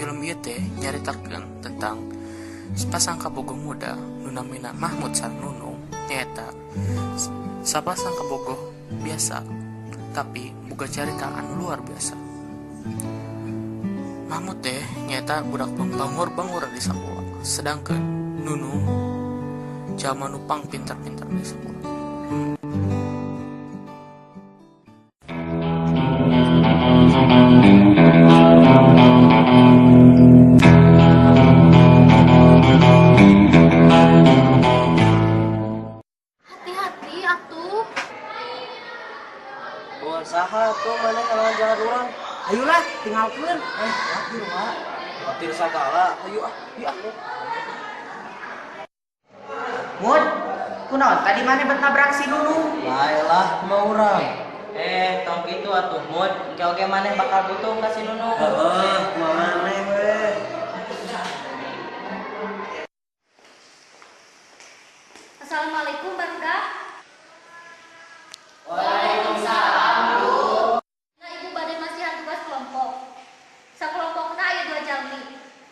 film ieu teh nyaritakeun tentang sepasang kabogoh muda nu namina Mahmud sareng Nunung, nyaeta sapasang kabogoh biasa tapi boga carita anu luar biasa. Mahmud teh nyaeta budak pembangur-bangur di sakola, sedangkan Nunung jalma nu pang pintar-pintar di sakola. Hati-hati atuh. Buat saha tuh mana kalau jalan orang. Ayolah, tinggalkeun. Akhir mak. Akhir sagala. Ayo ah, iya. Mud, kunaon tadi mana bet nabrak si Nunung? Baiklah, mau orang. Tong gitu atuh Mud, oke maneh bakal butuh kasih Nunung. Heeh, mana we? Assalamualaikum Barga. Waalaikumsalam. Nah, ibu bade masihan tugas kelompok. Sakelompokna aya 2 jalmi.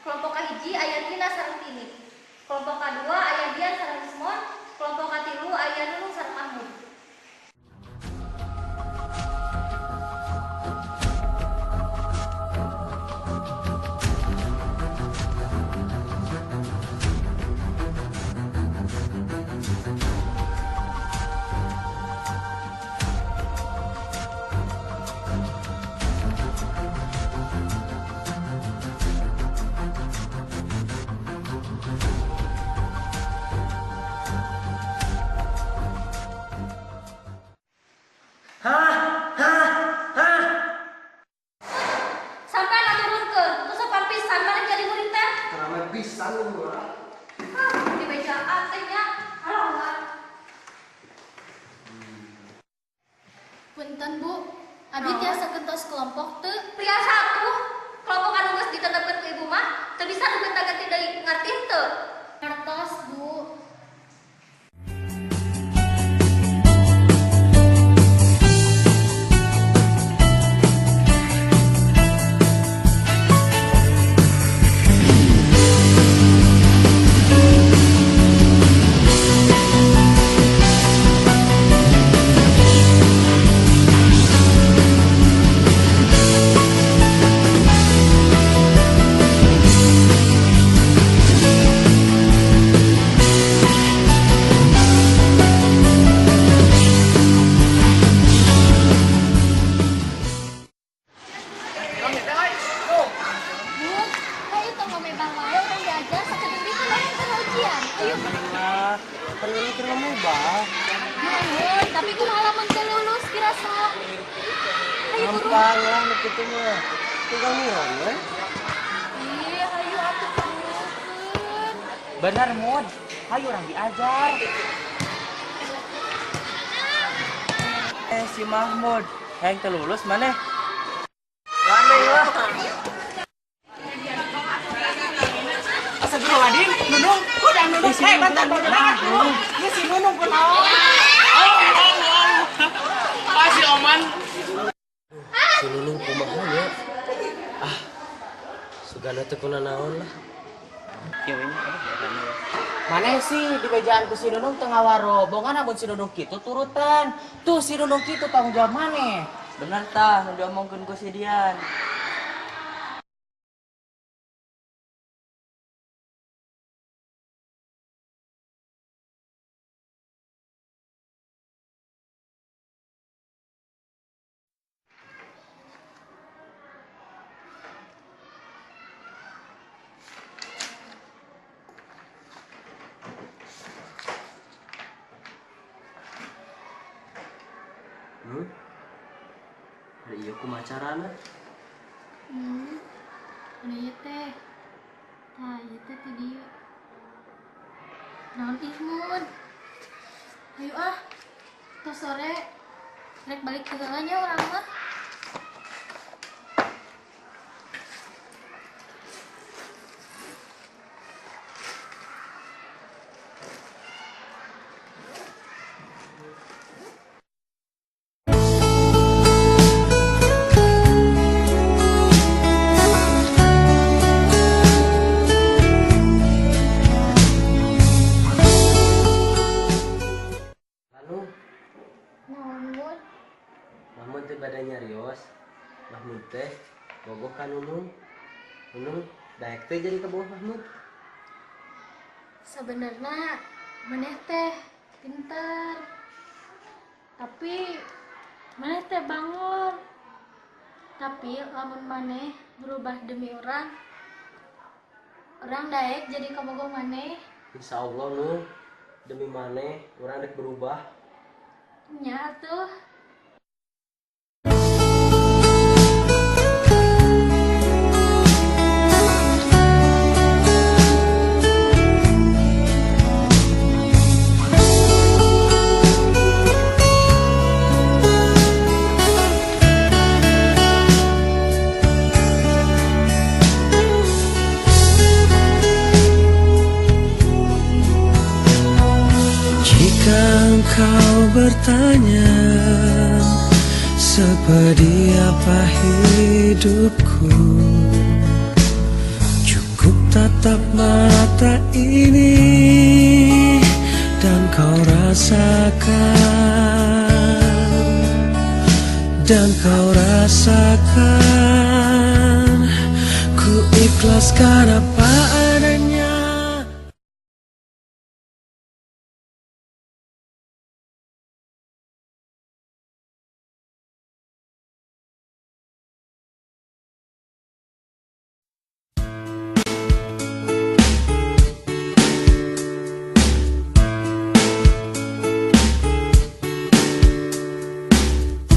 Kelompok kahiji aya Tina sareng Tini. Kelompok kadua aya Dian sareng Ismon. Kelompok katilu aya Nunung sareng Mahmud. Sampai turunkeun, nu sopan pisan mana jadi murid teh? Ramai pisan lu. Di bejaan teh nya. Alawan. Punten Bu, abi tiasa kentos kelompok teu. Priasa atuh. Kelompok anu geus ditetepkeun ku ibu mah teu bisa nu ganti deui ngarti teu. Ngertos Bu. Bu, ayo tong ngomebang wae urang diajar sakedeung ditu lain kana ujian. Ayo. Lah, perlu kira mubah. Nuhun, tapi kumaha lamun teu lulus kira sok. Ayo buru. Gampang lah nu kitu mah. Tinggal ngiron we. Ih, ayo atuh turukeun. Bener Mud, ayo orang diajar. Si Mahmud, yang terlulus mana? Ramai lah. Astagfirullahaladzim, Nunung, udah Nunung, bentar, ini si Nunung kunaon? Si Oman Si Nunung kumaha nya? Sugana teu kuna naon lah. Mana sih di bejaan ku si Nunung tengah warobongan namun si Nunung kitu turutan. Tuh si Nunung kitu tanggung jawab maneh. Bener tah, nu diomongkeun ku si Dian. Hari ieu kumaha carana? Anu ieu teh. Tah, ieu teh ti dieu. Naon ih Mun? Ayo ah. Tos sore rek balik ke heula nya urang mah. Mahmud teh bogoh kan Nunung. Nunung daek teh jadi ke bawah Mahmud. Sebenarnya maneh teh pinter. Tapi maneh teh bangor. Tapi lamun maneh berubah demi orang daek jadi kabogoh maneh. Insya Allah Nung, demi maneh urang rek berubah. Nya tuh. Jika engkau bertanya seperti apa hidupku, cukup tatap mata ini dan kau rasakan, ku ikhlaskan apa adanya.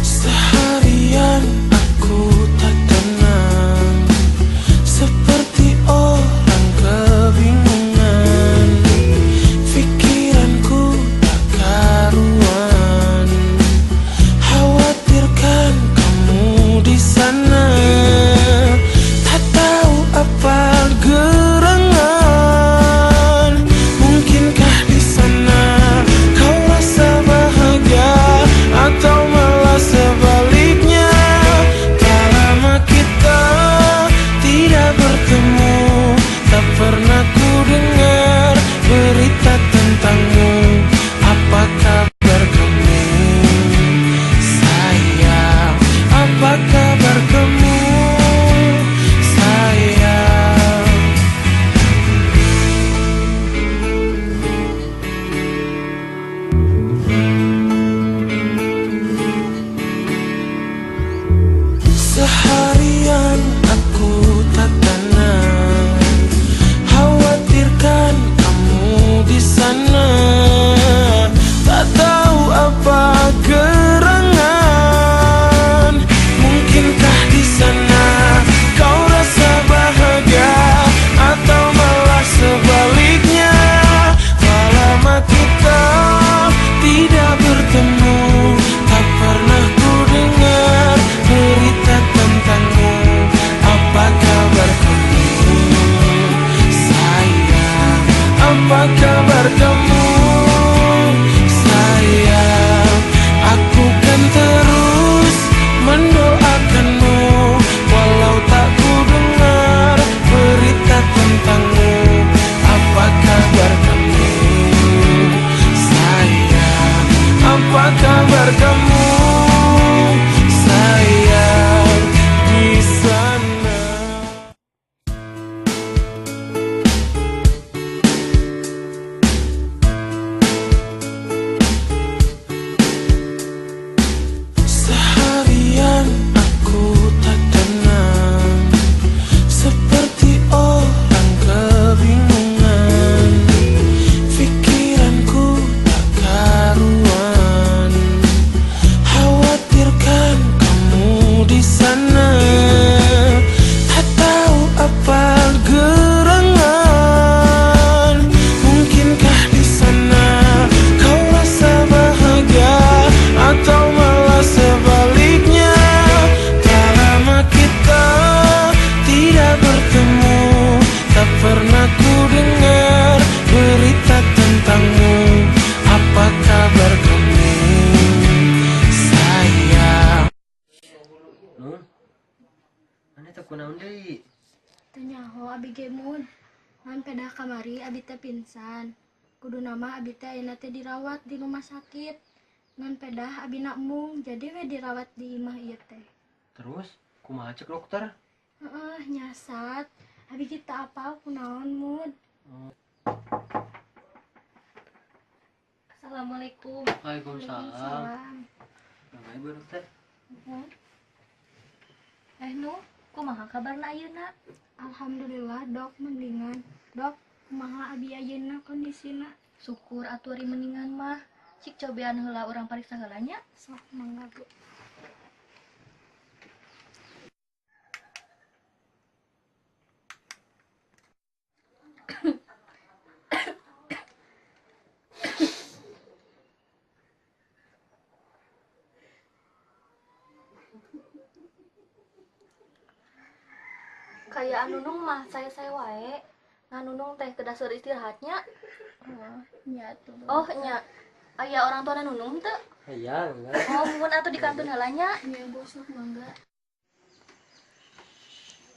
Seharian aku tak tenang, seperti orang kebingungan. Pikiranku tak karuan, khawatirkan kamu di sana. Tak tahu apa gerangan, mungkinkah di sana kau rasa bahagia atau malah sebaliknya. Tak lama kita tidak bertemu, tak pernah ku dengar berita tentangmu. Apa kabar kamu, sayang? Apa kabar kamu, sayang? Seharian aku tak tenang, khawatirkan kamu di sana. Tak tahu apa gerangan, mungkinkah di sana kau rasa bahagia atau malah sebaliknya. Tak lama kita tidak bertemu, tak pernah ku dengar berita tentangmu. Apa kabar kamu, sayang? Apa kabar kamu, sayang? Aku kan terus mendoakanmu, walau tak ku dengar berita tentangmu. Apa kabar kamu, sayang? Apa kabar kamu, sayang, di sana? Seharian aku tak tenang, seperti orang kebingungan. Pikiranku tak karuan, khawatirkan kamu di sana. Tak tahu apa gerangan, mungkinkah di sana kau rasa bahagia atau malah sebaliknya. Tak lama kita tidak bertemu, tak pernah ku dengar berita tentangmu. Apa kabar kamu, sayang? Nun, maneh teh kunaon deui? Tanyaho abi gemud. Ngan pedah kamari abi teh pingsan. Kudu nama abi teh ayeuna teh dirawat di rumah sakit. Ngan pedah abi nak mung jadi we dirawat di imah ieu teh. Terus Kumaha cek dokter? Nyasat. Abi kita apa kunaon Mud? Assalamualaikum. Waalaikumsalam. Namanya Bu dokter? Nu, kumaha kabarna ayeuna? Alhamdulillah dok mendingan. Dok, kumaha abi ayeuna kondisina? Syukur atuh ari mendingan mah. Cik cobean heula urang pariksa heula nya. Sok mangga Bu. Kayak Nunung mah saya wae. Nunung teh ke dasar istirahatnya. Nya tuh. Oh nya. Aya orang tua Nunung teu? Hayang, enggak. Oh mun atuh di kantun heula nya. Nya Bu sok mangga.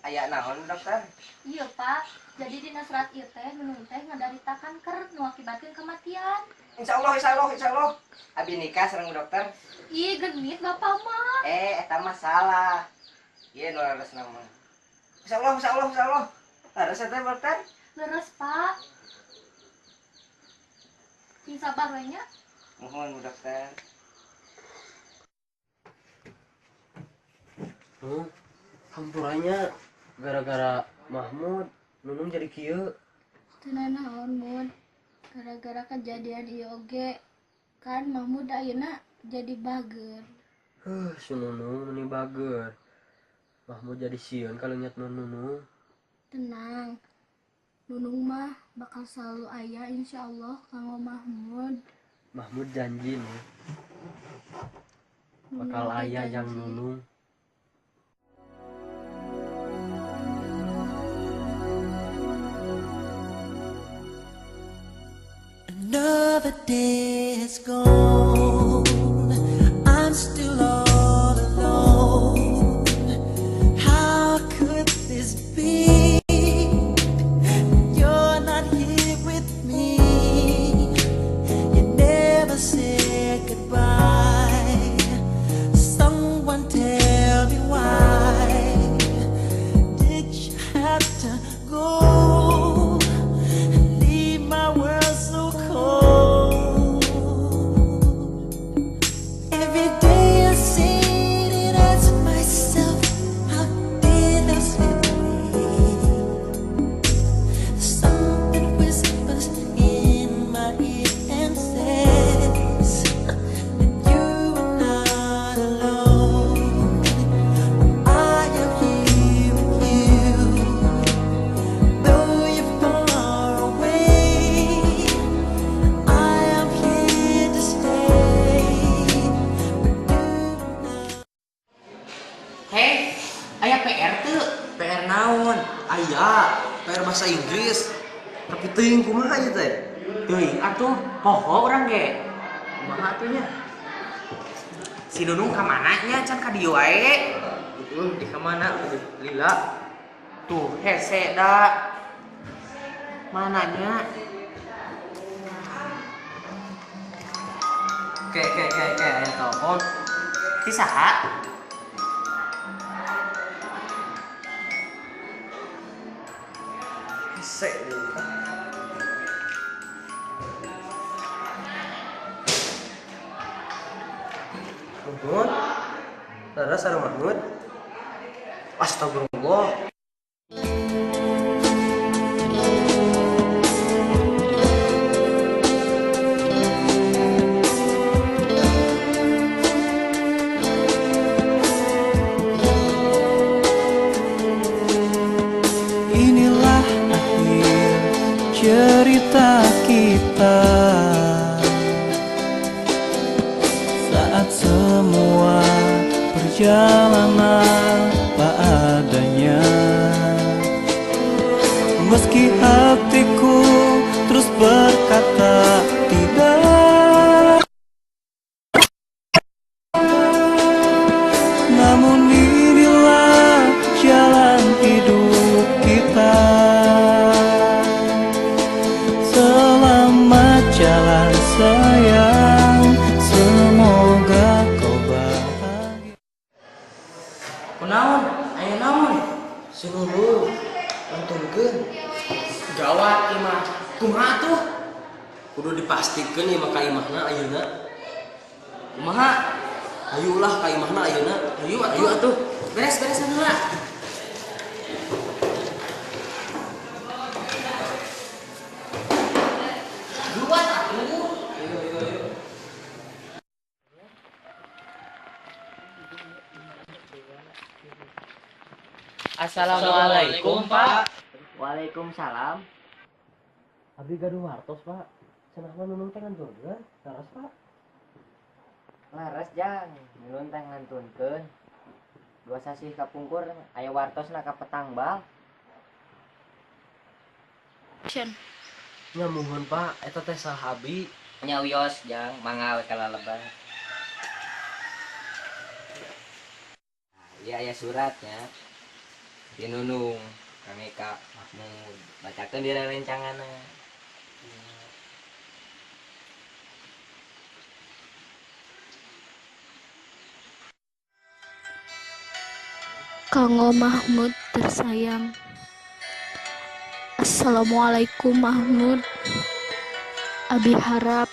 Aya naon dokter? Iya Pak. Jadi dina surat ieu teh Nunung teh ngadaritakan ker nu akibatkeun kematian. Insyaallah. Abi nikah sareng dokter. Ih genit Bapak mah. Eta mah salah. Ieu nu laras nama. Insyaallah. Laras eta dokter? Leres Pak. Sing sabar we nya. Mohon Bu dokter. Hampurannya gara-gara Mahmud Nunung jadi kieu. Teu naon Mud. Gara-gara kejadian ieu oge kan Mahmud ayeuna jadi bager. Si Nunung meni bager. Mahmud jadi sieun kalau ingat Nunung. Tenang. Nunung mah bakal selalu aya insyaallah kanggo Mahmud. Mahmud janji nih Nunung bakal teh aya yang janji. Nunung. Another day is gone. I'm still all alone. How could this be? You're not here with me. You never said goodbye. Someone tell me why did you have to go? Leave my world so cold. Every day I sit and ask myself, how did I slip away? Something whispers in my ear and says that you are not alone. I am here with you. Though you're far away, I am here to stay. Hei, aya PR tuh. PR naon? Aya, PR bahasa Inggris. Tapi teuing kumaha ieu teh? Teuing atuh poho urang ge. Kumaha atunya? Si Nunung ka mana nya can ka dieu wae. Di kamana? Lila. Tuh, hese da. Mananya? Aya telepon. Si saha? Hese. Mahmud? Laras sareng Mahmud? Astagfirullah. Inilah akhir cerita kita. Saat semua perjalanan apa adanya. Meski hatiku terus berkata tidak, namun inilah jalan hidup kita. Selamat jalan sayang, semoga kau bahagia. Naon? Ayo naon? Si Nunu nontonkeun. Gawat ieu mah. Kumaha tuh? Kudu dipastikeun ieu mah ka imahna ayeuna. Kumaha? Hayulah ka imahna ayeuna. Ayo atuh. Beres-beres heula. Luat atuh. Assalamualaikum, Pak. Waalaikumsalam. Abdi gaduh wartos, Pak. Cenah mah Nunung teh nganturkeun. Laras, Pak. Laras jang, nyuhun teh ngantunkeun. Dua sasih kapungkur aya wartosna ka Petangbal. Nya muhun, Pak. Eta teh saha abi. Nyawios jang, mangga we kalalebat. Iya aya suratnya. Di Nunung, kami Kak Mahmud. Bacakeun di rerencanganna. Kanggo Mahmud tersayang. Assalamualaikum Mahmud. Abi harap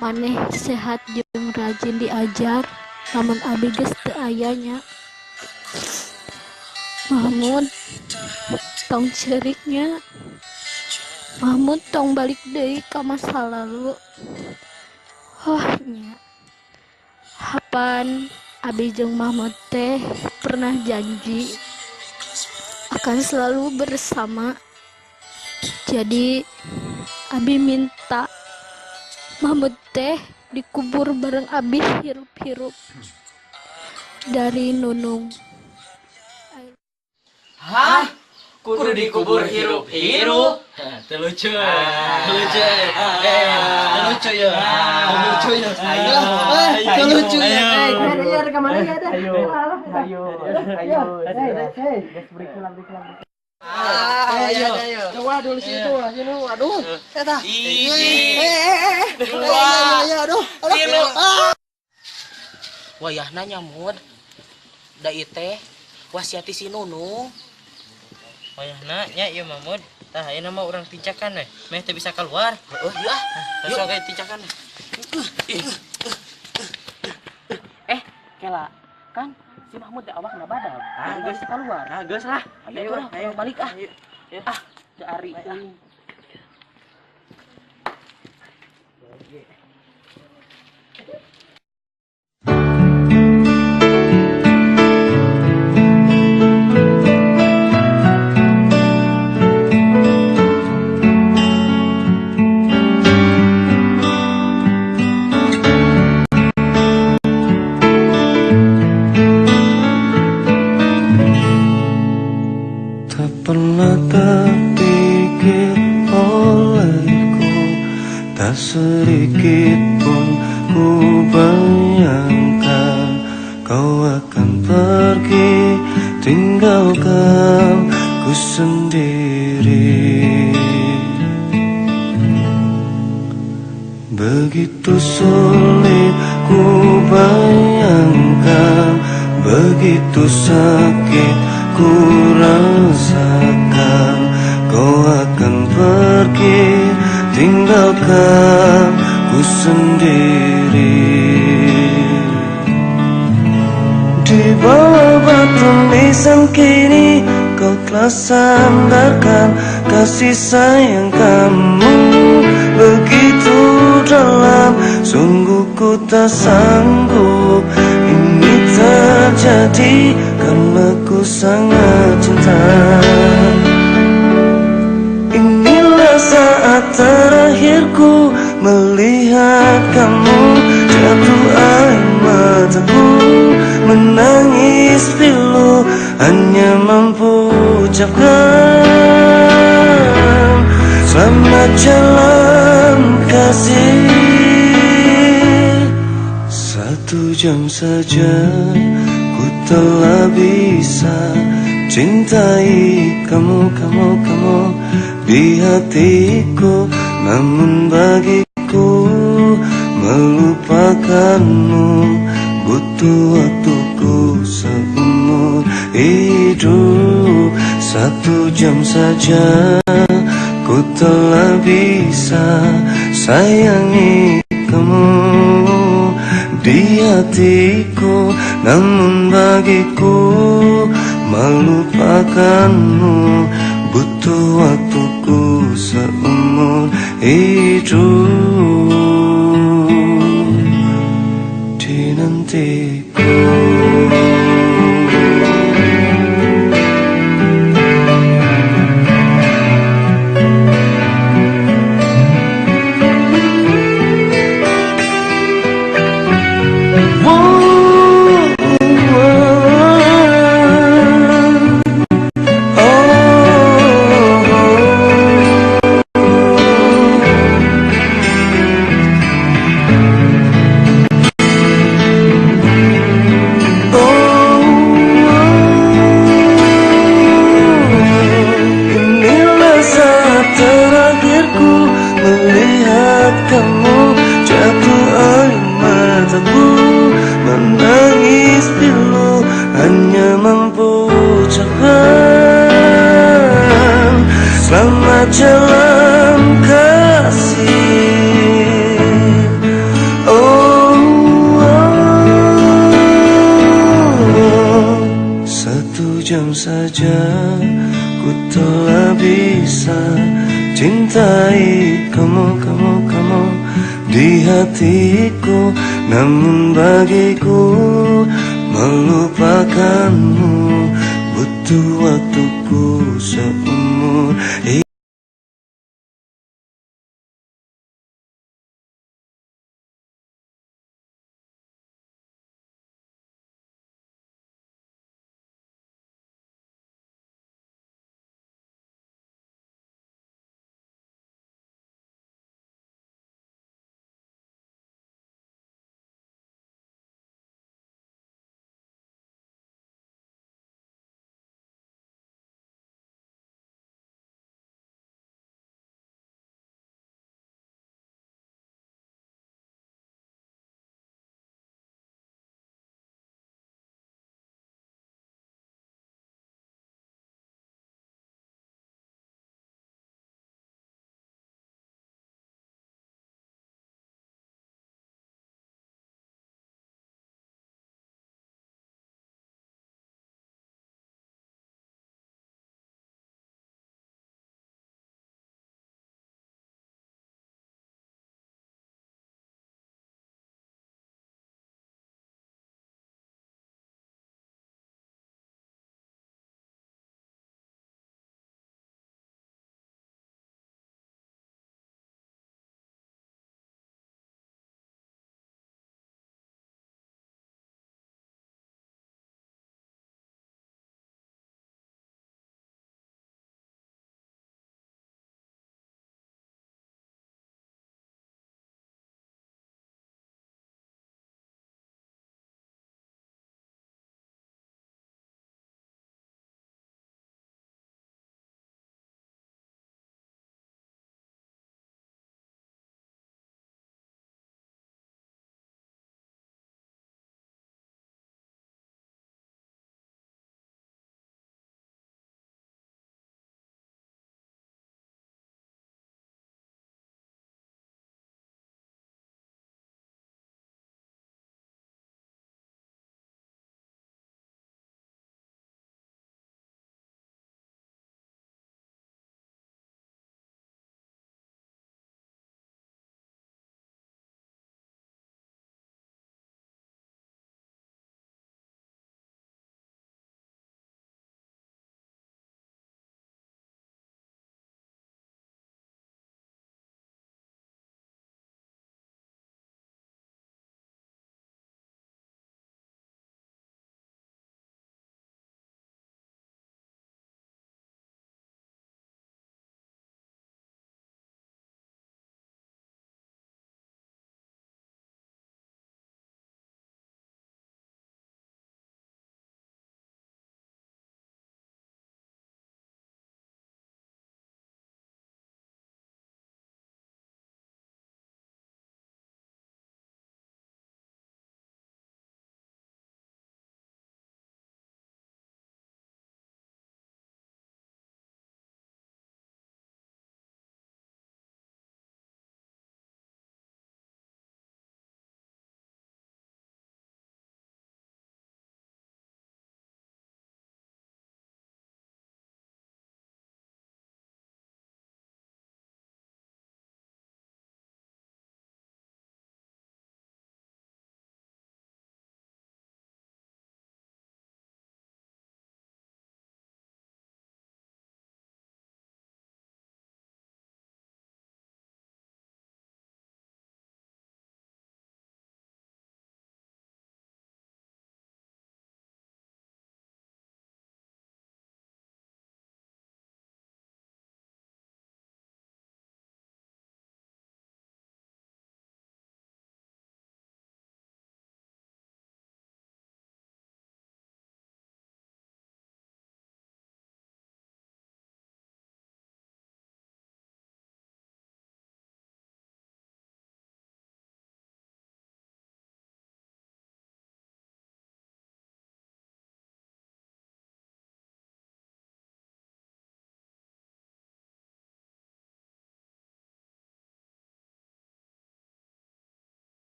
maneh sehat jeung rajin diajar, namun abi geus teu aya nya. Mahmud, tong ceuriknya. Mahmud tong balik deui ka masa lalu. Nya. Hapan abi jeung Mahmud teh pernah janji akan selalu bersama. Jadi abi minta Mahmud teh dikubur bareng abi hirup-hirup. Dari Nunung. Hah? Kudu dikubur hirup-hirup? Teu lucu. Lucu. Lucu ya. Lucu ya. Ayo. Lucu ya. Ayo ke mana ya dah? Ayo. Geus beri kulang. Ayo. Coba dulu situ. Aduh. Eta. Aduh. Wayahna nyamud. Da ieu teh wasiati si Nunung. Wayahna nya ieu Mahmud. Tah ayeuna mah urang tincakan we. Meh teu bisa keluar. Heeh, yah. Sok ge tincakan. Kela, kan si Mahmud teh awakna badag. Geus keluar. Ah, geus lah. Ayo balik ah. Ah, teu ari teuing. Tak pernah terpikir olehku, tak sedikit pun ku bayangkan kau akan pergi, tinggalkan ku sendiri. Begitu sulit ku bayangkan, begitu sakit ku rasakan kau akan pergi, tinggalkan ku sendiri. Di bawah batu nisan kini kau telah sandarkan kasih sayang kamu begitu dalam. Sungguh ku tak sanggup ini terjadi karena ku sangat cinta. Inilah saat terakhirku melihat kamu, jatuh air mataku, menangis pilu, hanya mampu ucapkan selamat jalan kasih. 1 jam saja ku telah bisa cintai kamu di hatiku, namun bagiku melupakanmu butuh waktuku seumur 1 jam saja ku telah bisa sayangi kamu di hatiku, namun bagiku melupakanmu butuh waktuku seumur hidup. Dinantiku. Selamat jalan kasih. Oh, 1 jam saja ku telah bisa cintai kamu di hatiku, namun bagiku melupakanmu butuh